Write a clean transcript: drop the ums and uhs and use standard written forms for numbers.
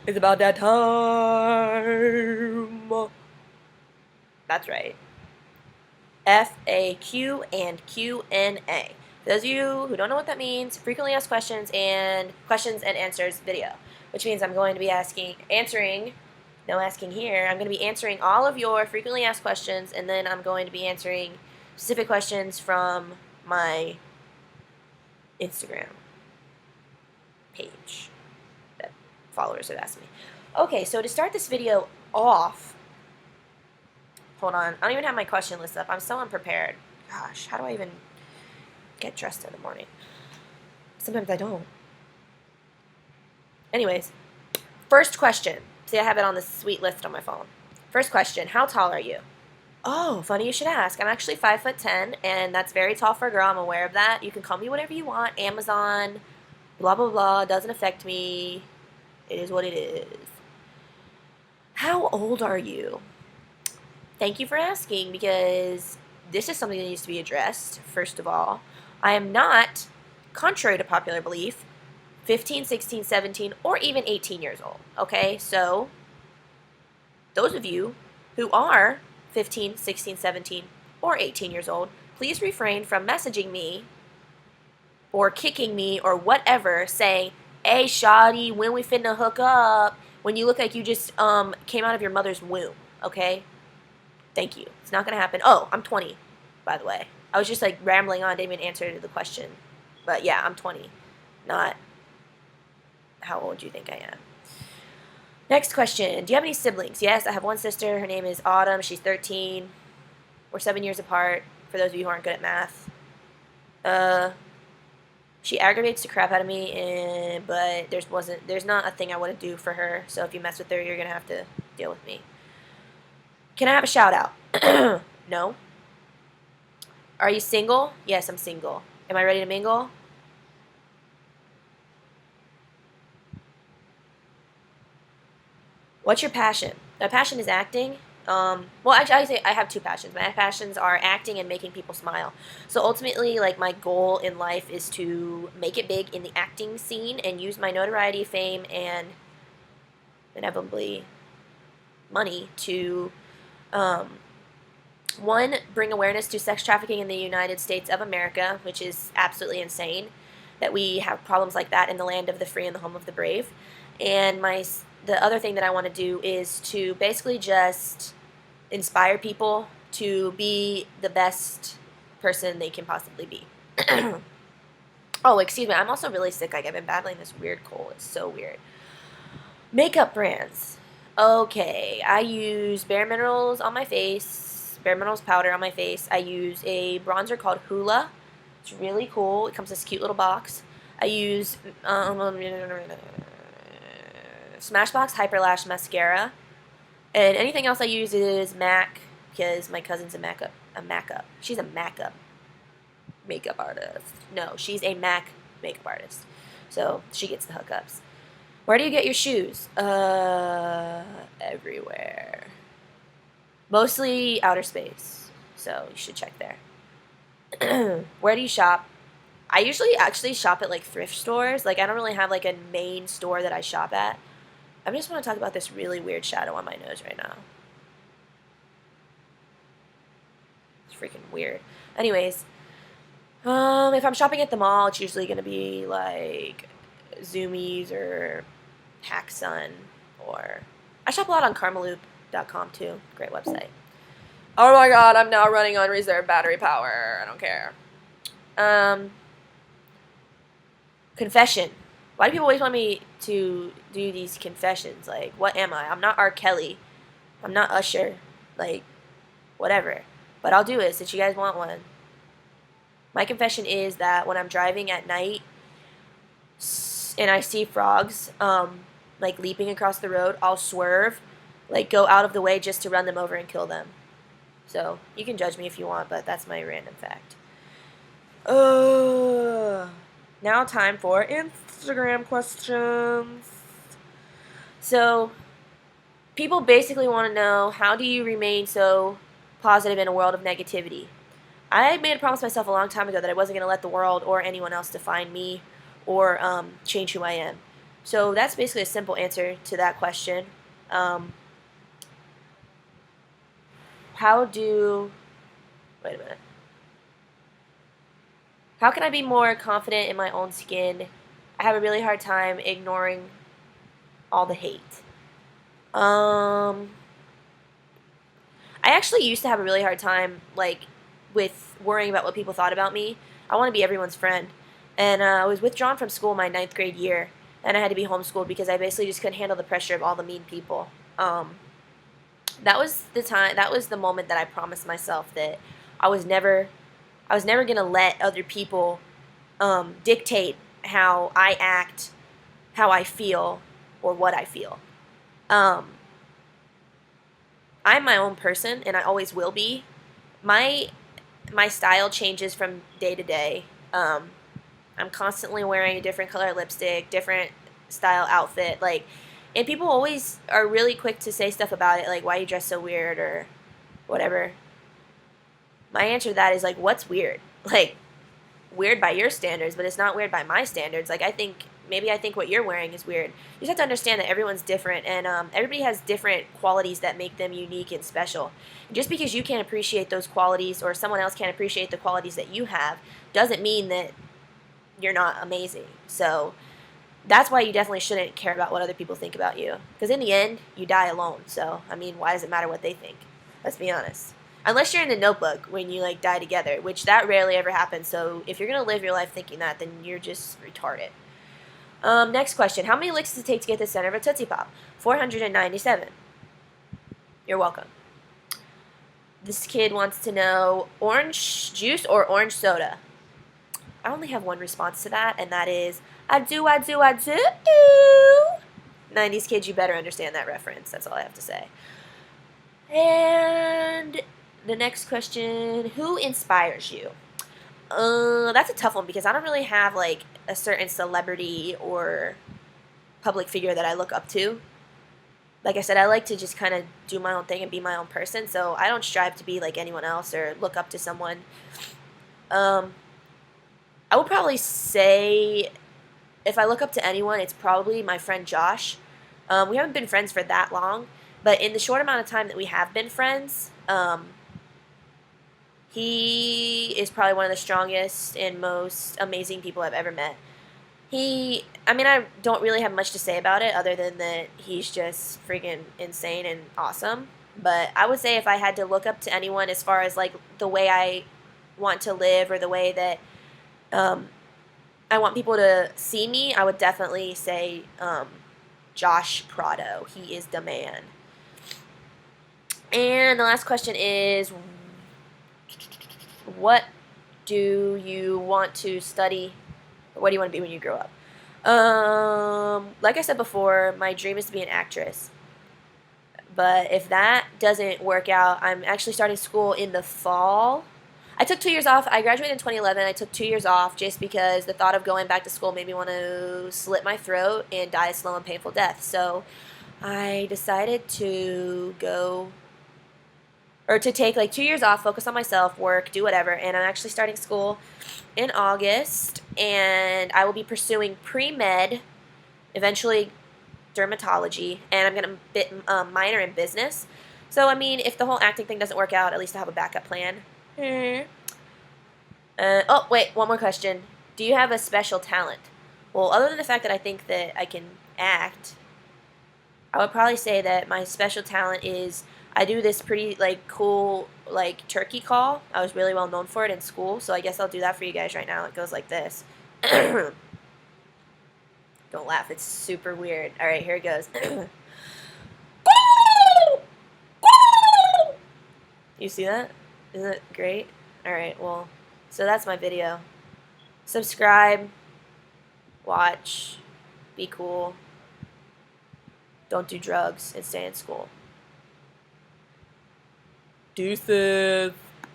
It's about that time. That's right. FAQ and Q&A. For those of you who don't know what that means, frequently asked questions and answers video, which means I'm going to be answering, no asking here, I'm going to be answering all of your frequently asked questions, and then I'm going to be answering specific questions from my Instagram page that followers have asked me. Okay, so to start this video off, hold on, I don't even have my question list up. I'm so unprepared. Gosh, how do I even get dressed in the morning? Sometimes I don't. Anyways, first question. See, I have it on this sweet list on my phone. First question, how tall are you? Oh, funny you should ask. I'm actually 5'10", and that's very tall for a girl. I'm aware of that. You can call me whatever you want. Amazon, blah, blah, blah. Doesn't affect me. It is what it is. How old are you? Thank you for asking, because this is something that needs to be addressed, first of all. I am not, contrary to popular belief, 15, 16, 17, or even 18 years old. Okay, so those of you who are 15, 16, 17, or 18 years old, please refrain from messaging me or kicking me or whatever saying, hey, shawty, when we finna hook up, when you look like you just came out of your mother's womb, okay? Thank you. It's not going to happen. Oh, I'm 20, by the way. I was just like rambling on, didn't even answer the question. But yeah, I'm 20, not how old you think I am. Next question. Do you have any siblings? Yes, I have one sister. Her name is Autumn. She's 13. We're 7 years apart, for those of you who aren't good at math. She aggravates the crap out of me, but there's not a thing I want to do for her. So if you mess with her, you're going to have to deal with me. Can I have a shout out? No. Are you single? Yes, I'm single. Am I ready to mingle? What's your passion? My passion is acting. Well, actually, I say I have two passions. My passions are acting and making people smile. So ultimately, like, my goal in life is to make it big in the acting scene and use my notoriety, fame, and inevitably money to, one, bring awareness to sex trafficking in the United States of America, which is absolutely insane that we have problems like that in the land of the free and the home of the brave. And the other thing that I want to do is to basically just inspire people to be the best person they can possibly be. Oh, excuse me. I'm also really sick. Like, I've been battling this weird cold. It's so weird. Makeup brands. Okay, I use Bare Minerals on my face, Bare Minerals powder on my face. I use a bronzer called Hoola. It's really cool. It comes in this cute little box. I use Smashbox Hyper Lash Mascara. And anything else I use is MAC, because my cousin's a MAC. She's a MAC makeup artist. No, she's a MAC makeup artist. So she gets the hookups. Where do you get your shoes? Everywhere. Mostly outer space. So you should check there. Where do you shop? I usually actually shop at like thrift stores. Like, I don't really have like a main store that I shop at. I just want to talk about this really weird shadow on my nose right now. It's freaking weird. Anyways, if I'm shopping at the mall, it's usually going to be like Zoomies or HackSun, or I shop a lot on Karmaloop.com too. Great website. Oh my god, I'm now running on reserve battery power. I don't care. Confession. Why do people always want me to do these confessions? Like, what am I? I'm not R. Kelly. I'm not Usher. Like, whatever. But I'll do it since you guys want one. My confession is that when I'm driving at night and I see frogs, like, leaping across the road, I'll swerve, like, go out of the way just to run them over and kill them. So, you can judge me if you want, but that's my random fact. Now time for Instagram questions. So, people basically want to know, how do you remain so positive in a world of negativity? I made a promise to myself a long time ago that I wasn't going to let the world or anyone else define me or change who I am. So that's basically a simple answer to that question. Um, how do, wait a minute. How can I be more confident in my own skin? I have a really hard time ignoring all the hate. Um, I actually used to have a really hard time, like, with worrying about what people thought about me. I want to be everyone's friend. And I was withdrawn from school my ninth grade year, and I had to be homeschooled because I basically just couldn't handle the pressure of all the mean people. That was the time, that was the moment that I promised myself that I was never, I was never going to let other people dictate how I act, how I feel, or what I feel. Um, I'm my own person, and I always will be. My my style changes from day to day. I'm constantly wearing a different color lipstick, different style outfit, like, and people always are really quick to say stuff about it, like, why you dress so weird or whatever. My answer to that is like, what's weird? Like, weird by your standards, but it's not weird by my standards. Like, I think what you're wearing is weird. You just have to understand that everyone's different, and everybody has different qualities that make them unique and special. And just because you can't appreciate those qualities or someone else can't appreciate the qualities that you have doesn't mean that you're not amazing. So that's why you definitely shouldn't care about what other people think about you. Because in the end, you die alone. So, I mean, why does it matter what they think? Let's be honest. Unless you're in the Notebook when you, like, die together, which that rarely ever happens. So if you're going to live your life thinking that, then you're just retarded. Next question. How many licks does it take to get the center of a Tootsie Pop? 497. You're welcome. This kid wants to know orange juice or orange soda. I only have one response to that, and that is, I do, I do, I do. 90s kids, you better understand that reference. That's all I have to say. And the next question, who inspires you? That's a tough one because I don't really have, like, a certain celebrity or public figure that I look up to. Like I said, I like to just kind of do my own thing and be my own person, so I don't strive to be like anyone else or look up to someone. Um, I would probably say if I look up to anyone, it's probably my friend Josh. We haven't been friends for that long, but in the short amount of time that we have been friends, he is probably one of the strongest and most amazing people I've ever met. I mean, I don't really have much to say about it other than that he's just freaking insane and awesome. But I would say if I had to look up to anyone as far as, like, the way I want to live or the way that um, I want people to see me, I would definitely say Josh Prado. He is the man. And the last question is, what do you want to study? Or what do you want to be when you grow up? Like I said before, my dream is to be an actress. But if that doesn't work out, I'm actually starting school in the fall. I took 2 years off. I graduated in 2011. I took 2 years off just because the thought of going back to school made me want to slit my throat and die a slow and painful death. So I decided to go, or to take like 2 years off, focus on myself, work, do whatever. And I'm actually starting school in August. And I will be pursuing pre-med, eventually dermatology, and I'm going to minor in business. So, I mean, if the whole acting thing doesn't work out, at least I have a backup plan. Oh, wait, one more question. Do you have a special talent? Well, other than the fact that I think that I can act, I would probably say that my special talent is I do this pretty, like, cool, like, turkey call. I was really well known for it in school, so I guess I'll do that for you guys right now. It goes like this. Don't laugh. It's super weird. All right, here it goes. You see that? Isn't it great? All right, well, so that's my video. Subscribe, watch, be cool, don't do drugs, and stay in school. Deuces.